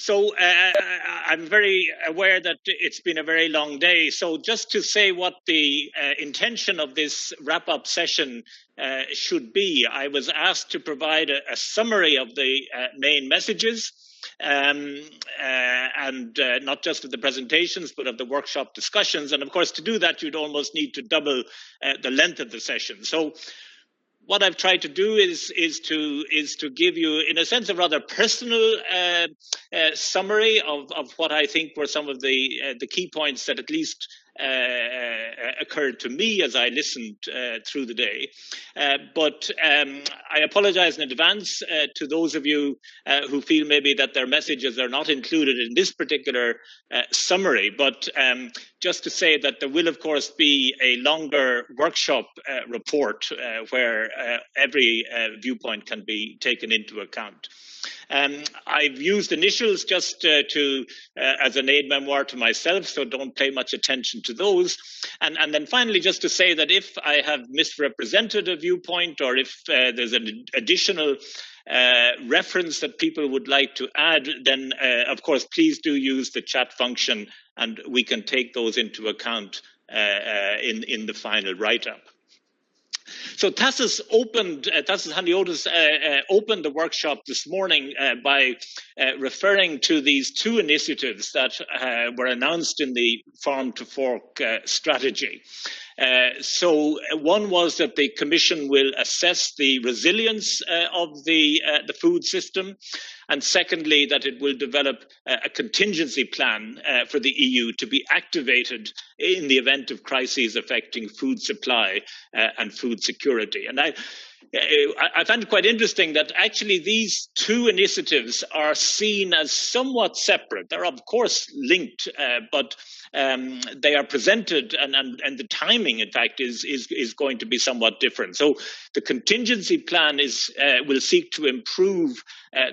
So I'm very aware that it's been a very long day. So just to say what the intention of this wrap-up session should be, I was asked to provide a summary of the main messages, and not just of the presentations, but of the workshop discussions. And of course, to do that, you'd almost need to double the length of the session. So what I've tried to do is to give you, in a sense, a rather personal summary of what I think were some of the key points that at least occurred to me as I listened through the day. But I apologize in advance to those of you who feel maybe that their messages are not included in this particular summary. But just to say that there will, of course, be a longer workshop report where every viewpoint can be taken into account. I've used initials just as an aid memoir to myself, so don't pay much attention to those. And then finally, just to say that if I have misrepresented a viewpoint, or if there's an additional reference that people would like to add, then of course, please do use the chat function, and we can take those into account in the final write-up. So Tassos Handiotis opened the workshop this morning by referring to these two initiatives that were announced in the Farm to Fork strategy. So one was that the Commission will assess the resilience of the food system, and secondly, that it will develop a contingency plan for the EU to be activated in the event of crises affecting food supply and food security. And I find it quite interesting that actually these two initiatives are seen as somewhat separate. They're of course linked, but they are presented, and the timing, in fact, is going to be somewhat different. So the contingency plan will seek to improve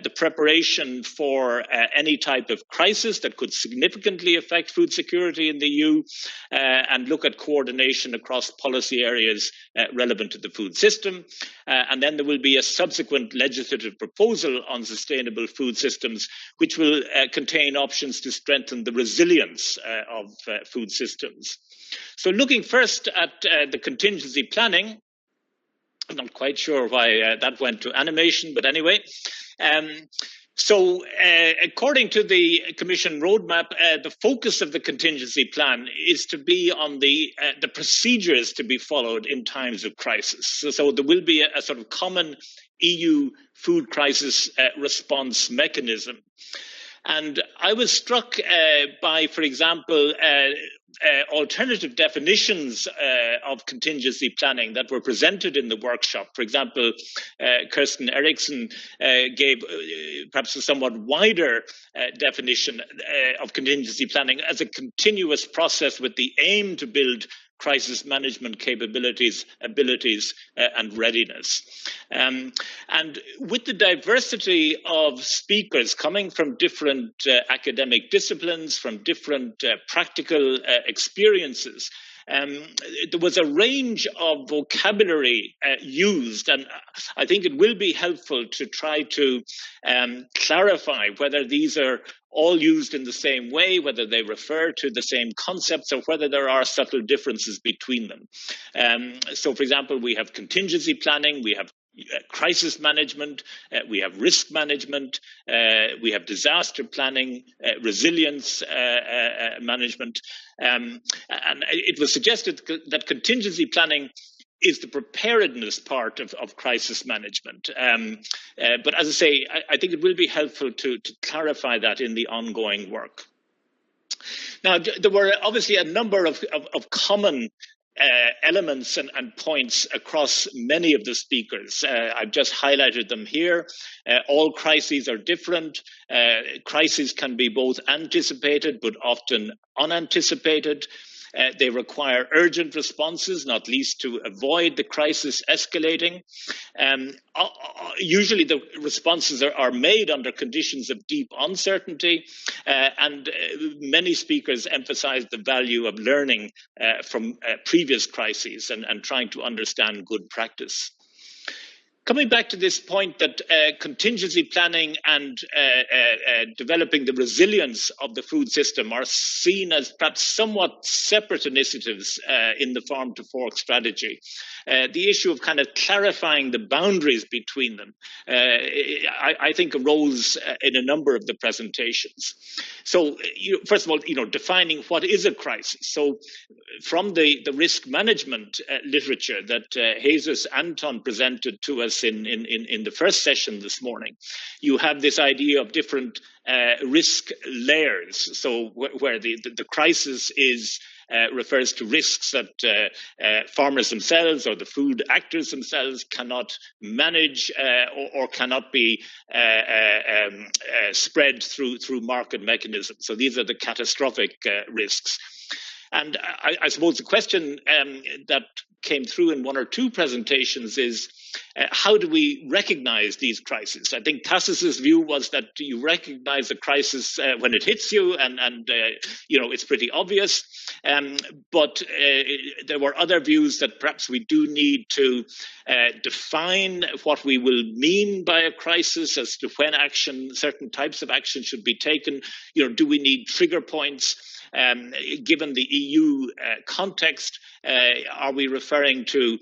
the preparation for any type of crisis that could significantly affect food security in the EU, and look at coordination across policy areas relevant to the food system. And then there will be a subsequent legislative proposal on sustainable food systems, which will contain options to strengthen the resilience of food systems. So looking first at the contingency planning, I'm not quite sure why that went to animation, but anyway. So according to the Commission roadmap, the focus of the contingency plan is to be on the procedures to be followed in times of crisis. So there will be a sort of common EU food crisis response mechanism. And I was struck by, for example, alternative definitions of contingency planning that were presented in the workshop. For example, Kirsten Eriksson gave perhaps a somewhat wider definition of contingency planning as a continuous process with the aim to build crisis management capabilities, abilities, and readiness. And with the diversity of speakers coming from different academic disciplines, from different practical experiences, there was a range of vocabulary used, and I think it will be helpful to try to clarify whether these are all used in the same way, whether they refer to the same concepts, or whether there are subtle differences between them. So, for example, we have contingency planning, we have crisis management, we have risk management, we have disaster planning, resilience management. And it was suggested that contingency planning is the preparedness part of crisis management. But as I say, I think it will be helpful to clarify that in the ongoing work. Now, there were obviously a number of common elements and points across many of the speakers. I've just highlighted them here. All crises are different. Crises can be both anticipated but often unanticipated. They require urgent responses, not least to avoid the crisis escalating. Usually the responses are made under conditions of deep uncertainty, and many speakers emphasize the value of learning from previous crises and trying to understand good practice. Coming back to this point that contingency planning and developing the resilience of the food system are seen as perhaps somewhat separate initiatives in the farm to fork strategy. The issue of kind of clarifying the boundaries between them, I think, arose in a number of the presentations. So, first of all, defining what is a crisis. So, from the risk management literature that Jesus Anton presented to us in the first session this morning, you have this idea of different risk layers. So where the crisis is refers to risks that farmers themselves or the food actors themselves cannot manage or cannot be spread through market mechanisms. So these are the catastrophic risks. And I suppose the question that came through in one or two presentations is, how do we recognize these crises? I think Tassis's view was that you recognize a crisis when it hits you, and it's pretty obvious. But there were other views that perhaps we do need to define what we will mean by a crisis as to when certain types of action should be taken. Do we need trigger points? Given the EU context, are we referring to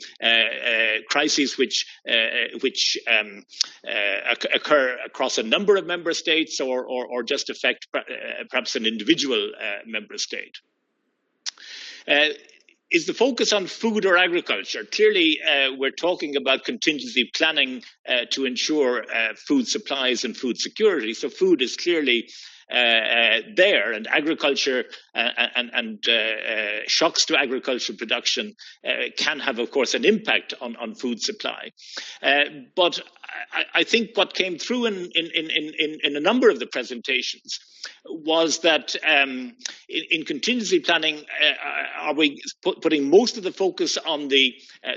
crises which occur across a number of member states, or just affect perhaps an individual member state? Is the focus on food or agriculture? Clearly, we're talking about contingency planning to ensure food supplies and food security. So food is clearly there, and agriculture and shocks to agriculture production can have, of course, an impact on food supply. But I think what came through in a number of the presentations was that in contingency planning, are we putting most of the focus on the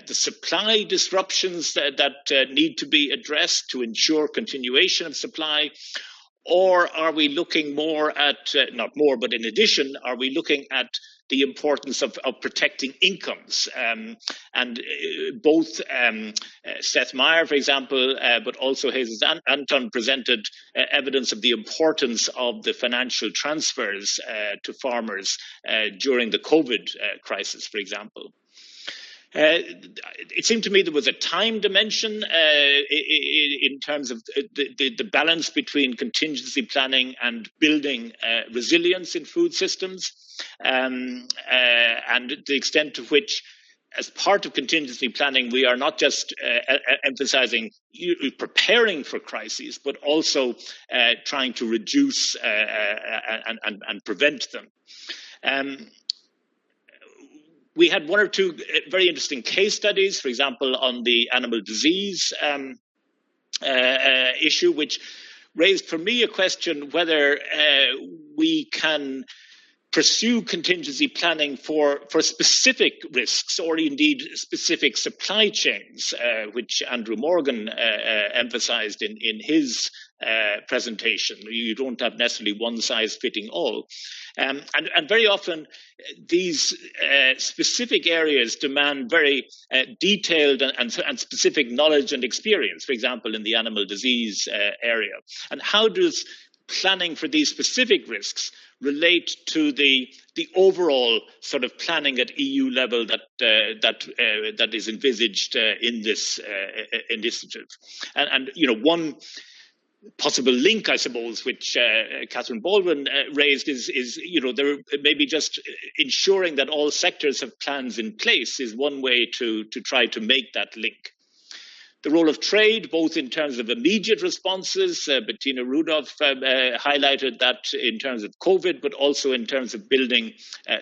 supply disruptions that need to be addressed to ensure continuation of supply? Or are we looking more at, not more, but in addition, are we looking at the importance of protecting incomes? And both Seth Meyer, for example, but also Jesus Anton presented evidence of the importance of the financial transfers to farmers during the COVID crisis, for example. It seemed to me there was a time dimension in terms of the balance between contingency planning and building resilience in food systems, and the extent to which, as part of contingency planning, we are not just emphasizing preparing for crises, but also trying to reduce and prevent them. We had one or two very interesting case studies, for example, on the animal disease issue, which raised for me a question whether we can pursue contingency planning for specific risks, or indeed specific supply chains, which Andrew Morgan emphasized in his presentation. You don't have necessarily one size fitting all. And very often these specific areas demand very detailed and specific knowledge and experience, for example, in the animal disease area. And how does planning for these specific risks relate to the overall sort of planning at EU level that is envisaged in this initiative? And one possible link, I suppose, which Catherine Baldwin raised is there maybe just ensuring that all sectors have plans in place is one way to try to make that link. The role of trade, both in terms of immediate responses, Bettina Rudolph highlighted that in terms of COVID, but also in terms of building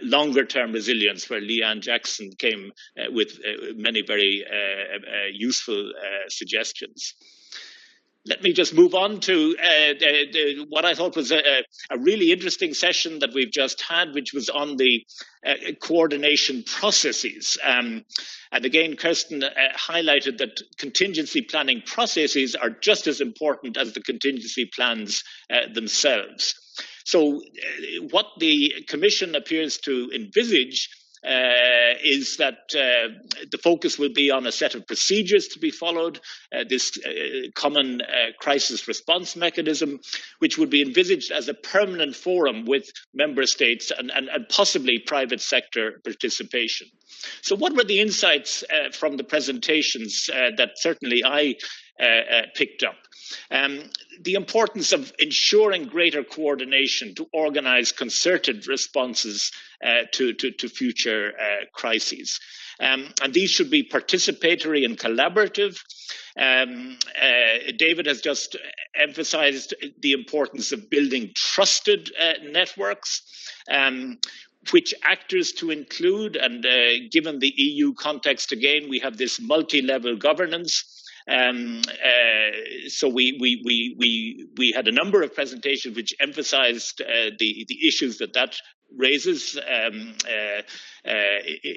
longer-term resilience, where Leanne Jackson came with many very useful suggestions. Let me just move on to what I thought was a really interesting session that we've just had, which was on the coordination processes. And again, Kirsten highlighted that contingency planning processes are just as important as the contingency plans themselves. So what the Commission appears to envisage is that the focus will be on a set of procedures to be followed, this common crisis response mechanism, which would be envisaged as a permanent forum with member states and possibly private sector participation. So what were the insights from the presentations that certainly I picked up? The importance of ensuring greater coordination to organize concerted responses to future crises. And these should be participatory and collaborative. David has just emphasized the importance of building trusted networks. Which actors to include, and given the EU context again, we have this multi-level governance. So we had a number of presentations which emphasized the issues that raises,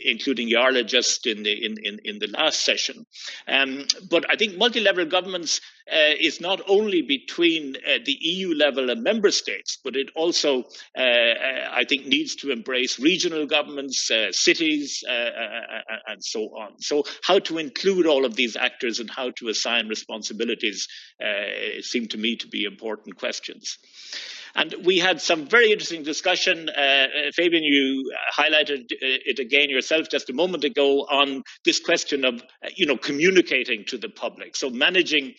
including Jarle just in the last session. But I think multi-level governance is not only between the EU level and member states, but it also, I think, needs to embrace regional governments, cities, and so on. So how to include all of these actors and how to assign responsibilities seem to me to be important questions. And we had some very interesting discussion. Fabian, you highlighted it again yourself just a moment ago on this question of, communicating to the public. So managing,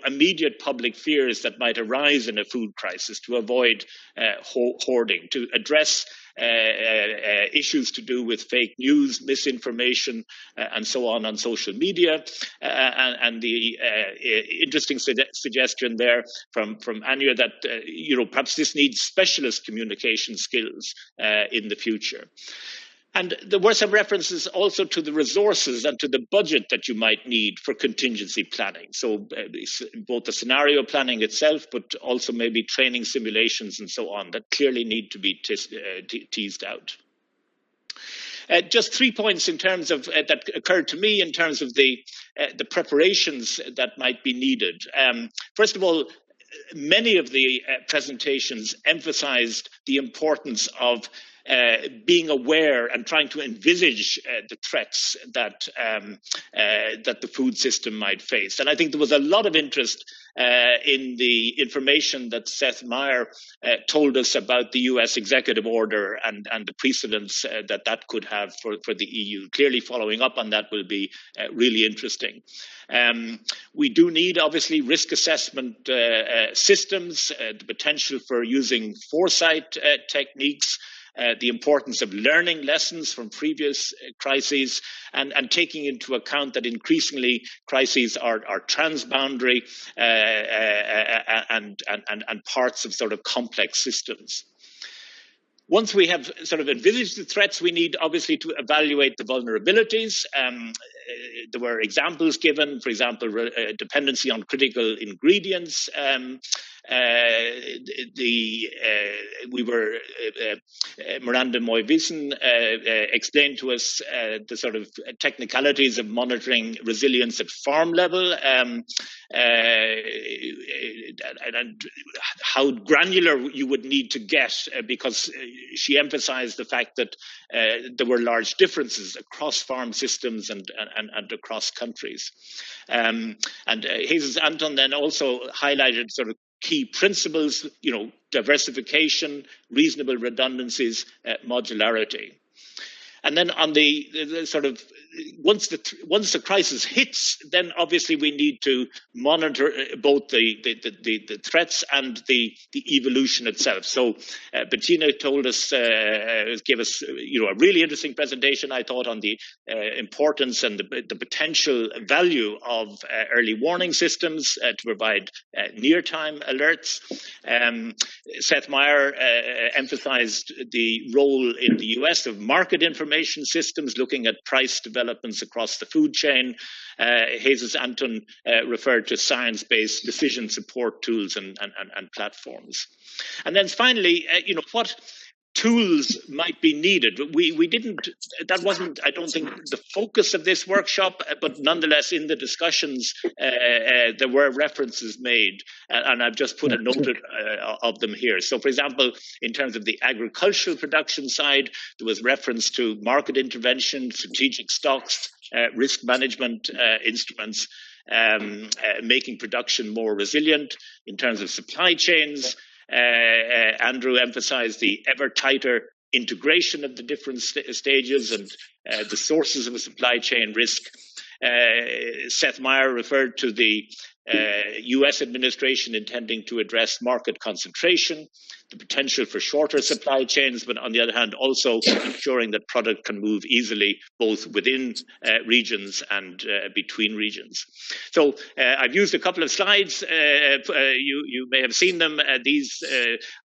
immediate public fears that might arise in a food crisis to avoid hoarding, to address issues to do with fake news, misinformation, and so on social media. And the interesting suggestion there from Anya that, perhaps this needs specialist communication skills in the future. And there were some references also to the resources and to the budget that you might need for contingency planning. So both the scenario planning itself, but also maybe training simulations and so on that clearly need to be teased out. Just 3 points in terms of that occurred to me in terms of the preparations that might be needed. First of all, many of the presentations emphasized the importance of being aware and trying to envisage the threats that the food system might face. And I think there was a lot of interest in the information that Seth Meyer told us about the US executive order and the precedents that could have for the EU. Clearly following up on that will be really interesting. We do need, obviously, risk assessment systems, the potential for using foresight techniques, the importance of learning lessons from previous crises and taking into account that increasingly crises are transboundary and parts of sort of complex systems. Once we have sort of envisaged the threats, we need obviously to evaluate the vulnerabilities. There were examples given, for example, dependency on critical ingredients. Miranda Moyvissen explained to us the sort of technicalities of monitoring resilience at farm level and how granular you would need to get, because she emphasized the fact that there were large differences across farm systems and across countries. And Jesus Anton then also highlighted sort of key principles, diversification, reasonable redundancies, modularity. And then on the sort of once the crisis hits, then obviously we need to monitor both the threats and the evolution itself. So Bettina told us, gave us a really interesting presentation, I thought, on the importance and the potential value of early warning systems to provide near-time alerts. Seth Meyer emphasized the role in the US of market information systems, looking at price developments across the food chain. Jesus Anton referred to science-based decision support tools and platforms. And then finally, what tools might be needed. We didn't, that wasn't, I don't think, the focus of this workshop, but nonetheless in the discussions there were references made, and I've just put a note of them here. So for example, in terms of the agricultural production side, there was reference to market intervention, strategic stocks, risk management instruments, making production more resilient. In terms of supply chains, Andrew emphasized the ever tighter integration of the different stages and the sources of a supply chain risk. Seth Meyer referred to the US administration intending to address market concentration, the potential for shorter supply chains, but on the other hand, also ensuring that product can move easily both within regions and between regions. So I've used a couple of slides. You may have seen them. These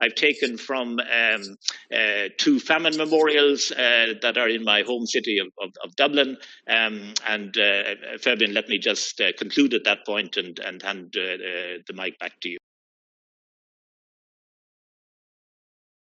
I've taken from 2 famine memorials that are in my home city of Dublin. Fabian, let me just conclude at that point and hand the mic back to you.